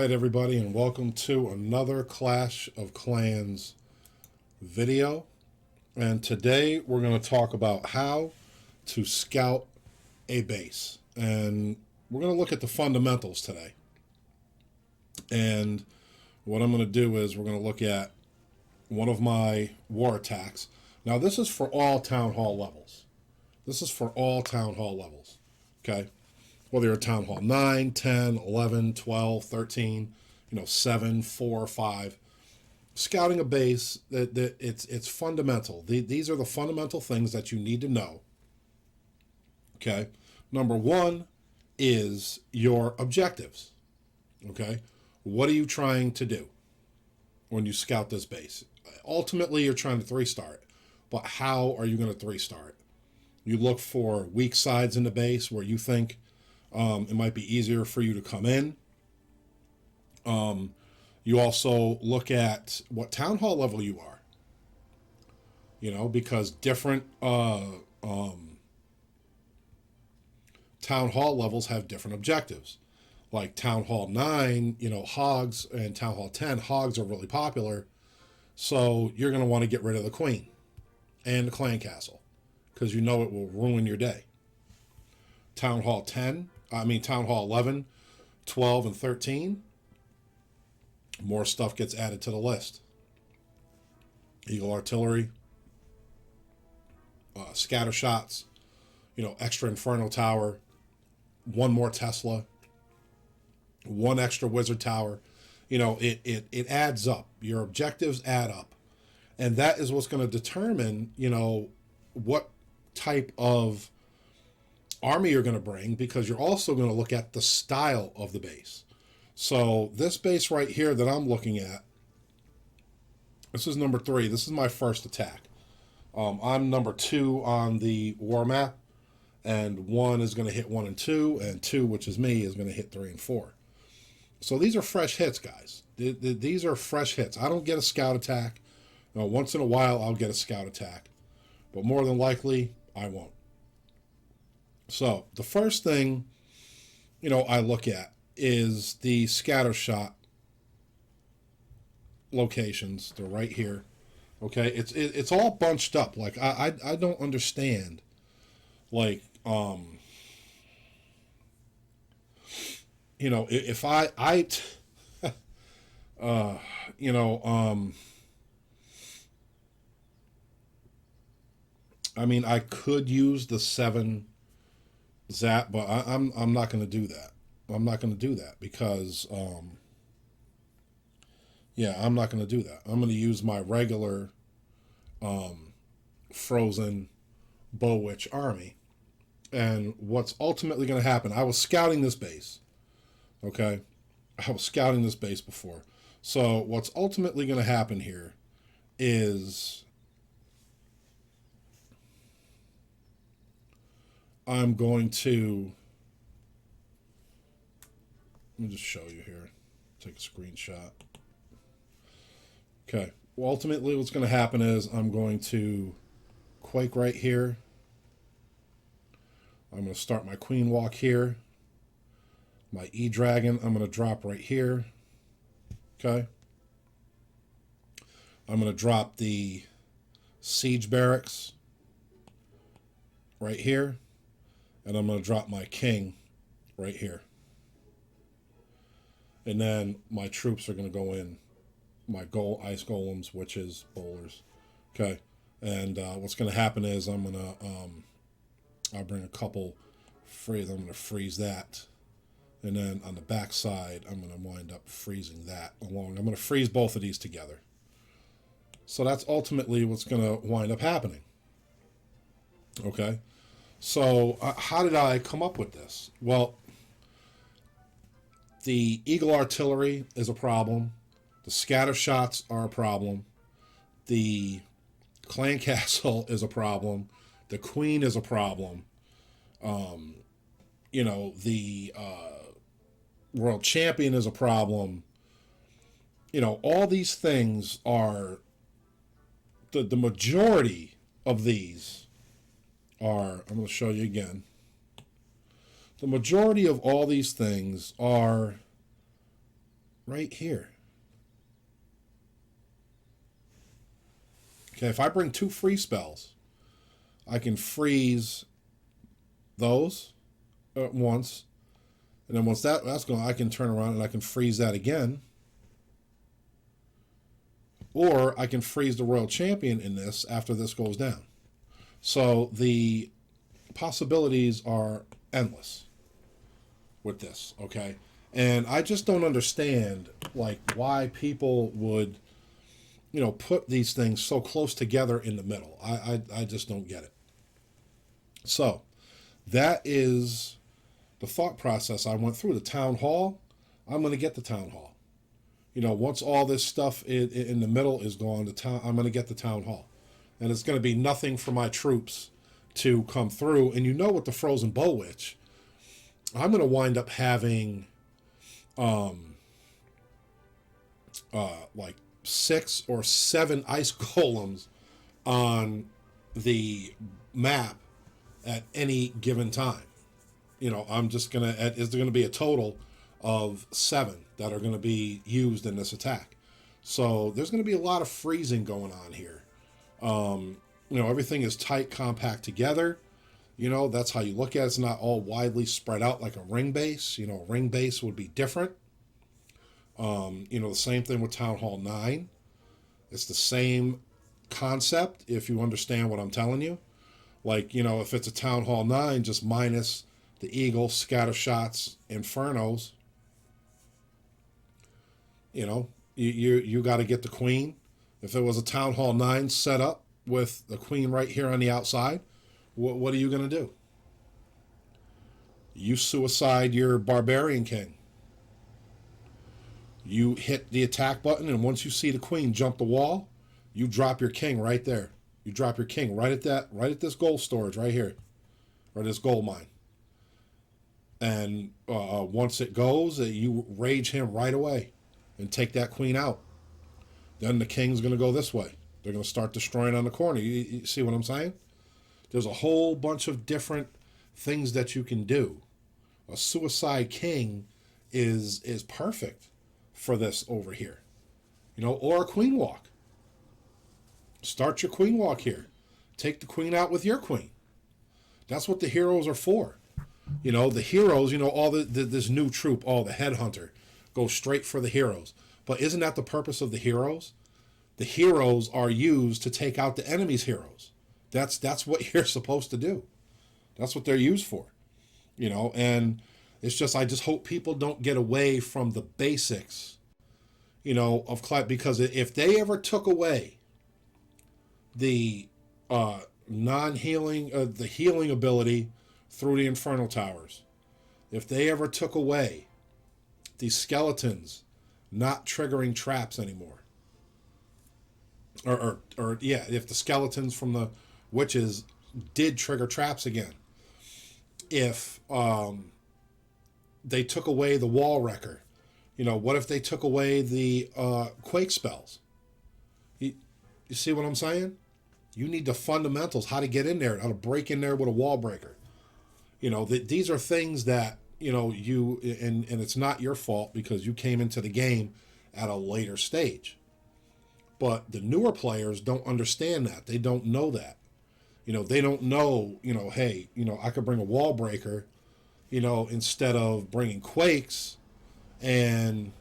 Alright everybody, and welcome to another Clash of Clans video. And today we're going to talk about how to scout a base. And we're going to look at the fundamentals today. And what I'm going to do is we're going to look at one of my war attacks. Now this is for all town hall levels. This is for all town hall levels. Okay? Whether you're a Town Hall 9, 10, 11, 12, 13, 7, 4, 5. Scouting a base, it's fundamental. These are the fundamental things that you need to know. Okay? Number one is your objectives. Okay? What are you trying to do when you scout this base? Ultimately, you're trying to 3-star it. But how are you going to 3-star it? You look for weak sides in the base where you think it might be easier for you to come in. You also look at what town hall level you are. Because different town hall levels have different objectives. Like Town Hall 9, hogs, and Town Hall 10, hogs are really popular. So you're going to want to get rid of the queen and the clan castle because it will ruin your day. Town Hall 11, 12, and 13, more stuff gets added to the list. Eagle artillery, scatter shots, extra inferno tower, one more Tesla, one extra wizard tower. It adds up. Your objectives add up. And that is what's going to determine, what type of army you're going to bring, because you're also going to look at the style of the base. So this base right here that I'm looking at, this is number 3. This is my first attack. I'm number 2 on the war map, and 1 is going to hit 1 and 2, and 2, which is me, is going to hit 3 and 4. So these are fresh hits, guys. These are fresh hits. I don't get a scout attack. Once in a while, I'll get a scout attack, but more than likely, I won't. So the first thing, I look at is the scatter shot locations. They're right here. Okay, it's all bunched up. Like I don't understand. Like if I could use the 7 zap, but I'm not going to do that. I'm not going to do that because I'm not going to do that. I'm going to use my regular frozen bow witch army. And what's ultimately going to happen, I was scouting this base. Okay? I was scouting this base before. So what's ultimately going to happen here is I'm going to, let me just show you here. Take a screenshot. Okay. Well, ultimately what's going to happen is I'm going to quake right here. I'm going to start my queen walk here. My E-Dragon I'm going to drop right here. Okay. I'm going to drop the siege barracks right here. And I'm going to drop my king right here. And then my troops are going to go in. My ice golems, witches, bowlers. Okay. And what's going to happen is I'm going to, I'll bring a couple freeze. I'm going to freeze that. And then on the back side, I'm going to wind up freezing that along. I'm going to freeze both of these together. So that's ultimately what's going to wind up happening. Okay. So how did I come up with this? Well, the eagle artillery is a problem. The scatter shots are a problem. The clan castle is a problem. The queen is a problem. The world champion is a problem. All these things are, the majority of these are, I'm going to show you again. The majority of all these things are right here. Okay, if I bring 2 freeze spells, I can freeze those at once. And then once that's gone, I can turn around and I can freeze that again. Or I can freeze the Royal Champion in this after this goes down. So the possibilities are endless with this, okay? And I just don't understand, like, why people would, you know, put these things so close together in the middle. I just don't get it. So that is the thought process I went through. The town hall, I'm going to get the town hall. You know, once all this stuff in the middle is gone, I'm going to get the town hall. And it's going to be nothing for my troops to come through. And you know, with the Frozen Bow Witch, I'm going to wind up having like 6 or 7 ice golems on the map at any given time. You know, I'm just going to, is there going to be a total of 7 that are going to be used in this attack. So there's going to be a lot of freezing going on here. You know, everything is tight, compact together. You know, that's how you look at it. It's not all widely spread out like a ring base. You know, a ring base would be different. You know, the same thing with Town Hall 9. It's the same concept, if you understand what I'm telling you. Like, you know, if it's a Town Hall 9, just minus the Eagle, Scatter Shots, Infernos. You know, you got to get the Queen. If it was a Town Hall 9 set up with the Queen right here on the outside, what are you going to do? You suicide your Barbarian King. You hit the attack button, and once you see the Queen jump the wall, you drop your King right there. You drop your King right at this gold storage right here, or this gold mine. And once it goes, you rage him right away and take that Queen out. Then the King's going to go this way. They're going to start destroying on the corner. You see what I'm saying? There's a whole bunch of different things that you can do. A Suicide King is perfect for this over here. You know, or a Queen Walk. Start your Queen Walk here. Take the Queen out with your Queen. That's what the heroes are for. You know, the heroes, you know, all this new troop, the Headhunter, goes straight for the heroes. But isn't that the purpose of the heroes? The heroes are used to take out the enemy's heroes. That's what you're supposed to do. That's what they're used for. You know, and it's just, I just hope people don't get away from the basics, you know, of class, because if they ever took away the non-healing, the healing ability through the Infernal Towers, if they ever took away the skeletons not triggering traps anymore, or if the skeletons from the witches did trigger traps again, if they took away the Wall Wrecker, you know, what if they took away the Quake spells? You see what I'm saying? You need the fundamentals, how to get in there, how to break in there with a wall breaker. You know, these are things that, you know, and it's not your fault because you came into the game at a later stage. But the newer players don't understand that. They don't know that. You know, they don't know, you know, hey, you know, I could bring a wall breaker, you know, instead of bringing Quakes, and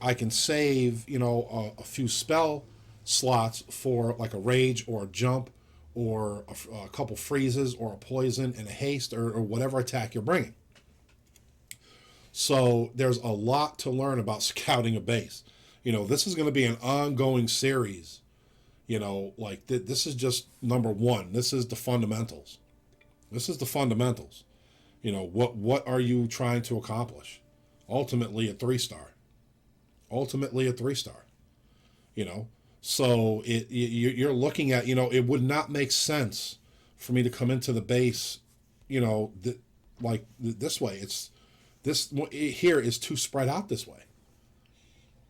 I can save, you know, a few spell slots for like a rage or a jump or a couple freezes or a poison and a haste or whatever attack you're bringing. So there's a lot to learn about scouting a base. You know, this is going to be an ongoing series. You know, like this is just number 1. This is the fundamentals. This is the fundamentals. You know, what are you trying to accomplish? Ultimately a 3-star. Ultimately a 3-star. You know, so you're looking at, you know, it would not make sense for me to come into the base, you know, this way. This here is too spread out this way.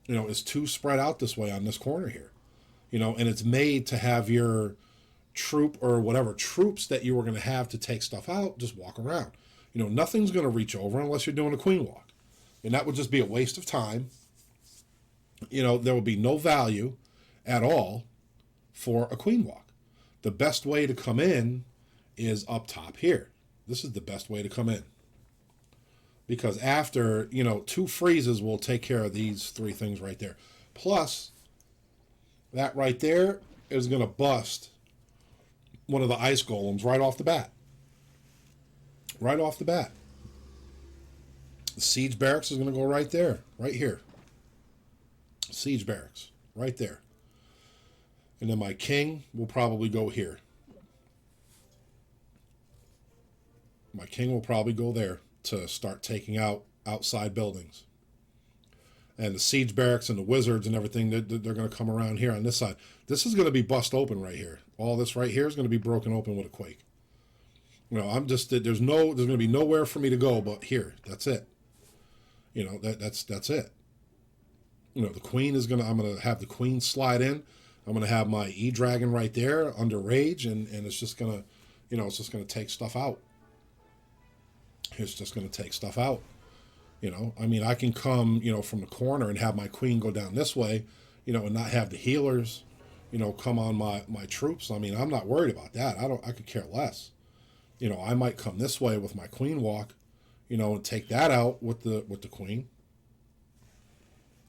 You know, it's too spread out this way on this corner here. You know, and it's made to have your troop or whatever troops that you were going to have to take stuff out just walk around. You know, nothing's going to reach over unless you're doing a Queen Walk. And that would just be a waste of time. there will be no value at all for a queen walk. The best way to come in is up top here. This is the best way to come in. Because after, 2 freezes will take care of these 3 things right there. Plus, that right there is going to bust one of the ice golems right off the bat. Right off the bat. The siege barracks is going to go right there. Right here. Siege barracks. Right there. And then my king will probably go here. My king will probably go there to start taking out outside buildings. And the siege barracks and the wizards and everything, they're going to come around here on this side. This is going to be bust open right here. All this right here is going to be broken open with a quake. I'm just, there's going to be nowhere for me to go but here. That's it. That's it. The queen is I'm going to have the queen slide in. I'm going to have my E-Dragon right there under rage, and it's just going to, it's just going to take stuff out. It's just going to take stuff out. I can come, from the corner and have my queen go down this way, and not have the healers, come on my troops. I'm not worried about that. I could care less. I might come this way with my queen walk, and take that out with the queen.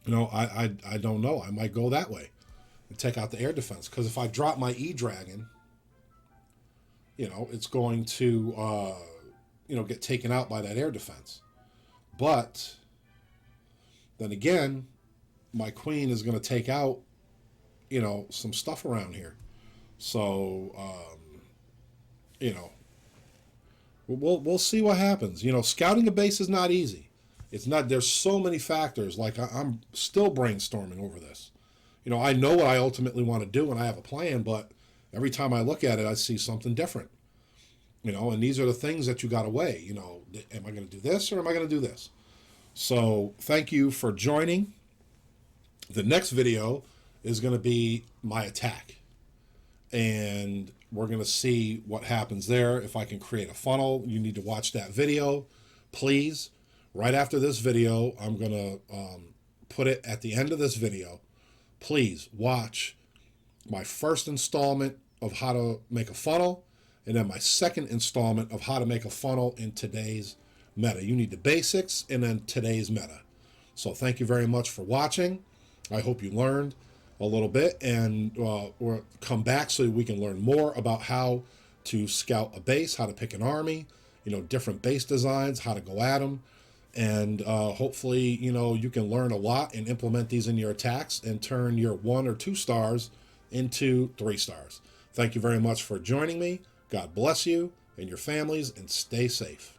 I don't know. I might go that way and take out the air defense. Because if I drop my E-Dragon, it's going to, get taken out by that air defense. But then again, my queen is going to take out, some stuff around here. So, we'll see what happens. Scouting a base is not easy. It's not. There's so many factors. Like I'm still brainstorming over this. I know what I ultimately want to do, and I have a plan. But every time I look at it, I see something different. And these are the things that you got to weigh. Am I going to do this or am I going to do this? So thank you for joining. The next video is going to be my attack. And we're going to see what happens there. If I can create a funnel, you need to watch that video. Please, right after this video, I'm going to put it at the end of this video. Please watch my first installment of how to make a funnel, and then my second installment of how to make a funnel in today's meta. You need the basics and then today's meta. So thank you very much for watching. I hope you learned a little bit, and or come back so we can learn more about how to scout a base, how to pick an army, different base designs, how to go at them. And hopefully, you can learn a lot and implement these in your attacks and turn your 1 or 2 stars into 3 stars. Thank you very much for joining me. God bless you and your families, and stay safe.